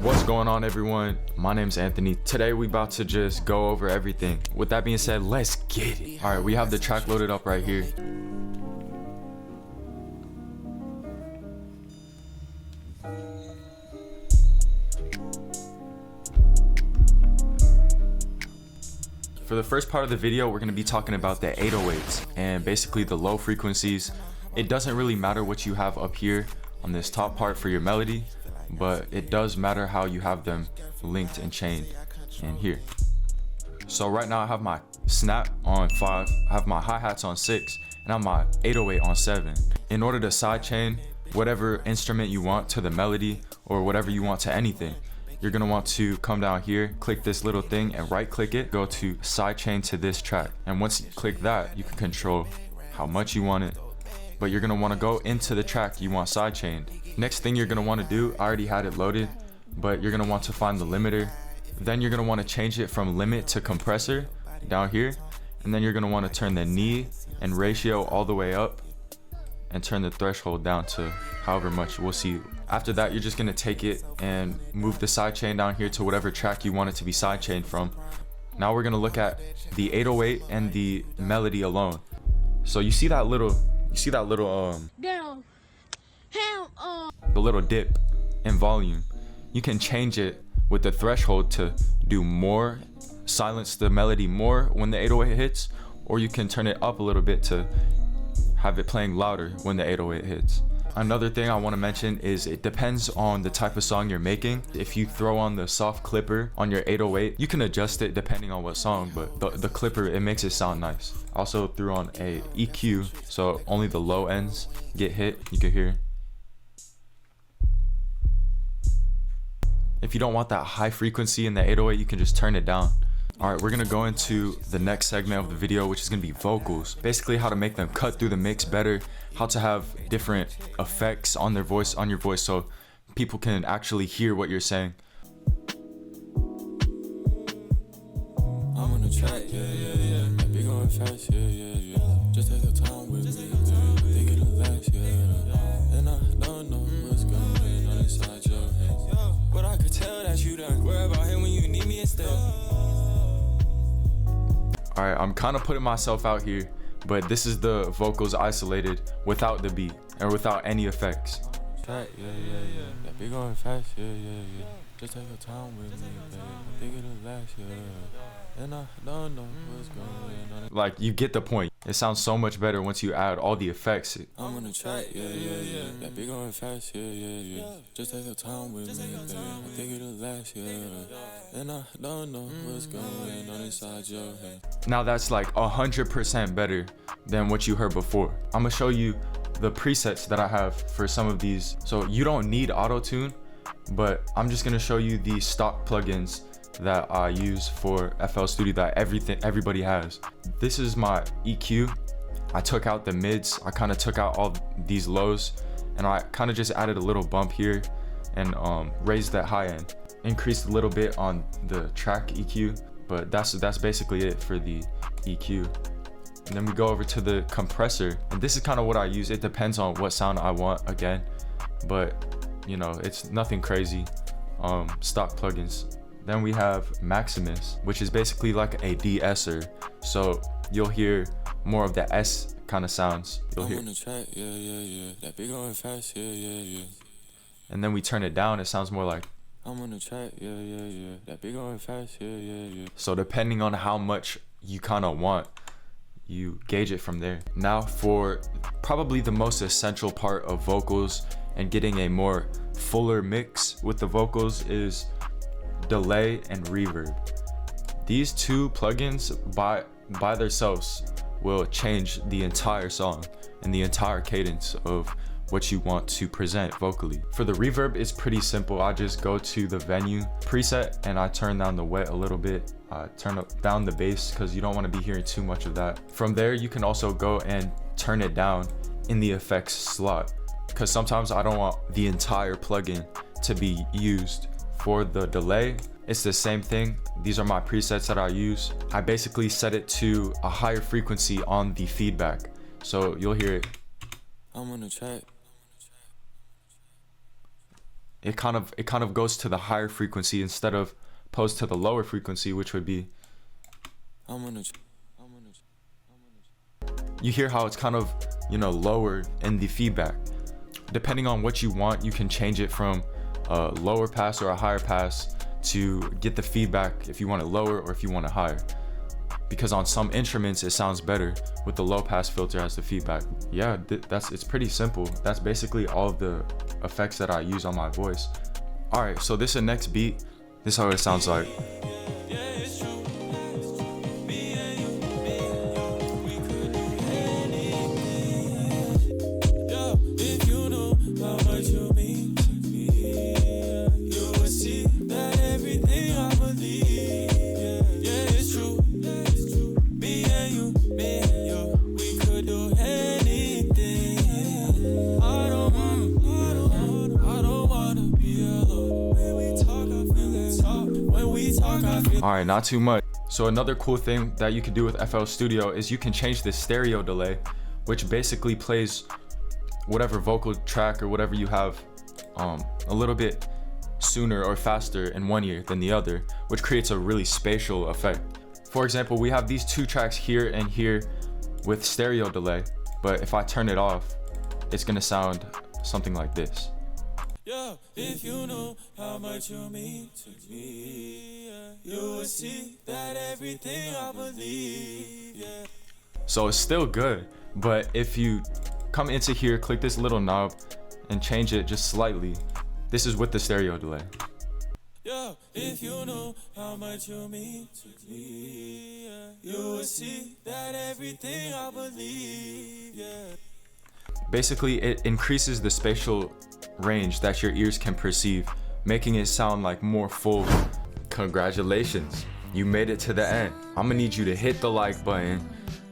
What's going on, everyone? My name's Anthony. Today we about to just go over everything. With that being said, let's get it. All right, we have the track loaded up right here. For the first part of the video, we're going to be talking about the 808s and basically the low frequencies. It doesn't really matter what you have up here on this top part for your melody, but it does matter how you have them linked and chained in here. So right now I have my snap on 5, I have my hi-hats on 6, and I have my 808 on 7. In order to sidechain whatever instrument you want to the melody or whatever you want to anything, you're gonna want to come down here, click this little thing and right click it, go to sidechain to this track. And once you click that, you can control how much you want it, but you're gonna wanna go into the track you want sidechained. Next thing you're gonna wanna do, I already had it loaded, but you're gonna want to find the limiter. Then you're gonna wanna change it from limit to compressor down here. And then you're gonna wanna turn the knee and ratio all the way up and turn the threshold down to however much. We'll see. After that, you're just gonna take it and move the sidechain down here to whatever track you want it to be sidechained from. Now we're gonna look at the 808 and the melody alone. So you see that little, the little dip in volume. You can change it with the threshold to do more, silence the melody more when the 808 hits, or you can turn it up a little bit to have it playing louder when the 808 hits. Another thing I want to mention is it depends on the type of song you're making. If you throw on the soft clipper on your 808, you can adjust it depending on what song, but the clipper, it makes it sound nice. Also threw on a EQ, so only the low ends get hit. You can hear. If you don't want that high frequency in the 808, you can just turn it down. All right, we're gonna go into the next segment of the video, which is gonna be vocals. Basically how to make them cut through the mix better, how to have different effects on their voice, on your voice, so people can actually hear what you're saying. I'm on the track, yeah. Be going fast, yeah. Just take the time with me, yeah. Think it'll last, yeah. And I don't know what's going on inside your head, but I could tell that you done worry about him when you need me instead. Alright, I'm kind of putting myself out here, but this is the vocals isolated without the beat and without any effects. Yeah. Be going fast, yeah. Just take your time with me, babe. I think it'll last, yeah. And I don't know what's going on. Like, you get the point. It sounds so much better once you add all the effects. I'm on the track, yeah. Be going fast, yeah. Just take your time with me, babe. I think it'll last, yeah. And I don't know what's going on inside your head. Now that's like 100% better than what you heard before. I'm gonna show you the presets that I have for some of these. So you don't need auto-tune, but I'm just gonna show you the stock plugins that I use for FL Studio that everybody has. This is my EQ. I took out the mids, I kind of took out all these lows, and I kind of just added a little bump here and raised that high end. Increased a little bit on the track EQ, but that's basically it for the EQ. And then we go over to the compressor, and this is kind of what I use. It depends on what sound I want again, but you know, it's nothing crazy. Stock plugins. Then we have Maximus, which is basically like a de-esser, so you'll hear more of the S kind of sounds. You'll hear. Track, yeah. That be going fast, yeah. And then we turn it down, it sounds more like. I'm on the track, yeah. That be going fast, yeah. So depending on how much you kind of want, you gauge it from there. Now for probably the most essential part of vocals and getting a more fuller mix with the vocals is delay and reverb. These two plugins by themselves will change the entire song and the entire cadence of what you want to present vocally. For the reverb, it's pretty simple. I just go to the venue preset and I turn down the wet a little bit. I turn down the bass because you don't want to be hearing too much of that. From there, you can also go and turn it down in the effects slot, because sometimes I don't want the entire plugin to be used. For the delay, it's the same thing. These are my presets that I use. I basically set it to a higher frequency on the feedback, so you'll hear it. I'm on the track. it kind of goes to the higher frequency instead of opposed to the lower frequency, which would be. You hear how it's kind of, you know, lower in the feedback. Depending on what you want, you can change it from a lower pass or a higher pass to get the feedback if you want it lower or if you want it higher. Because on some instruments it sounds better with the low pass filter as the feedback. Yeah, it's pretty simple. That's basically all of the effects that I use on my voice. All right, so this is the next beat. This is how it sounds like. Alright, not too much. So another cool thing that you can do with FL Studio is you can change the stereo delay, which basically plays whatever vocal track or whatever you have a little bit sooner or faster in one ear than the other, which creates a really spatial effect. For example, we have these two tracks here and here with stereo delay, but if I turn it off, it's gonna sound something like this. Yeah, if you know how much you mean to me, yeah, you will see that everything I believe, yeah. So it's still good, but if you come into here, click this little knob and change it just slightly, this is with the stereo delay. Yeah, if you know how much you mean to me, yeah, you will see that everything I believe, yeah. Basically, it increases the spatial range that your ears can perceive, making it sound like more full. Congratulations, you made it to the end. I'm gonna need you to hit the like button,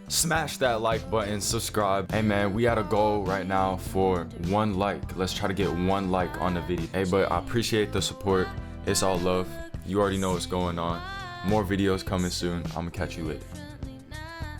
smash that like button, subscribe. Hey man, we at a goal right now for 1 like. Let's try to get 1 like on the video. Hey, but I appreciate the support. It's all love. You already know what's going on. More videos coming soon. I'm gonna catch you later.